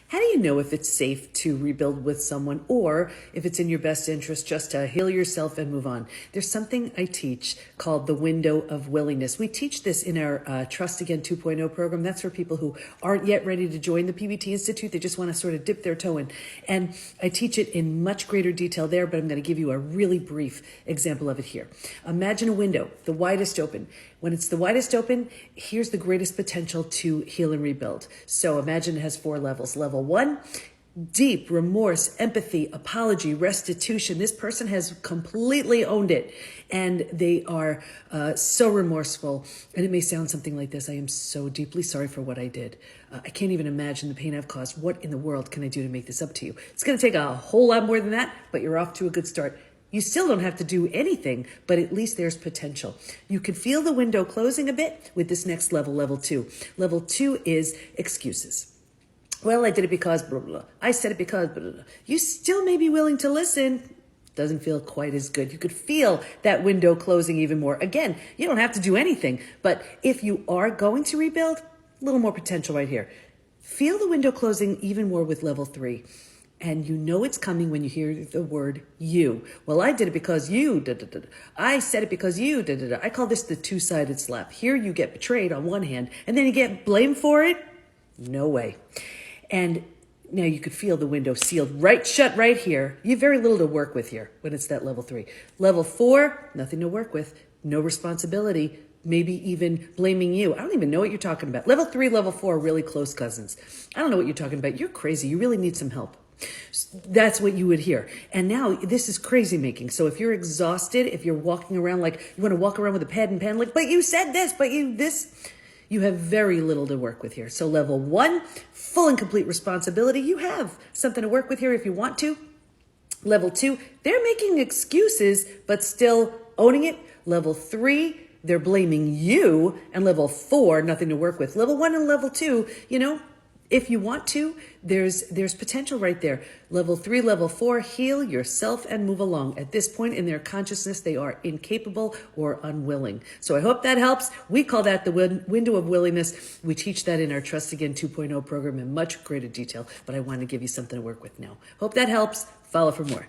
How do you know if it's safe to rebuild with someone or if it's in your best interest just to heal yourself and move on? There's something I teach called the window of willingness. We teach this in our Trust Again 2.0 program. That's for people who aren't yet ready to join the PBT Institute. They just want to sort of dip their toe in. And I teach it in much greater detail there, but I'm going to give you a really brief example of it here. Imagine a window, the widest open. When it's the widest open, here's the greatest potential to heal and rebuild. So imagine it has 4 levels. Level 1, deep remorse, empathy, apology, restitution. This person has completely owned it and they are so remorseful. And it may sound something like this: I am so deeply sorry for what I did. I can't even imagine the pain I've caused. What in the world can I do to make this up to you? It's going to take a whole lot more than that, but you're off to a good start. You still don't have to do anything, but at least there's potential. You can feel the window closing a bit with this next level, level 2. Level 2 is excuses. Well, I did it because blah, blah, blah. I said it because blah, blah, blah. You still may be willing to listen. Doesn't feel quite as good. You could feel that window closing even more. Again, you don't have to do anything, but if you are going to rebuild, a little more potential right here. Feel the window closing even more with level 3. And you know it's coming when you hear the word you. Well, I did it because you, da, da, da, da. I said it because you, da, da, da. I call this the two-sided slap. Here you get betrayed on one hand, and then you get blamed for it? No way. And now you could feel the window sealed right shut right here. You have very little to work with here when it's that level 3. Level 4, nothing to work with, no responsibility, maybe even blaming you. I don't even know what you're talking about. Level 3, level 4 are really close cousins. I don't know what you're talking about. You're crazy. You really need some help. That's what you would hear. And now this is crazy making. So if you're exhausted, if you're walking around like you want to walk around with a pad and pen, like, but you said this, but you have very little to work with here. So level 1, full and complete responsibility. You have something to work with here if you want to. Level 2, they're making excuses, but still owning it. Level 3, they're blaming you. And level 4, nothing to work with. Level 1 and level 2, if you want to, there's potential right there. Level 3, level 4, heal yourself and move along. At this point in their consciousness, they are incapable or unwilling. So I hope that helps. We call that the window of willingness. We teach that in our Trust Again 2.0 program in much greater detail, but I want to give you something to work with now. Hope that helps. Follow for more.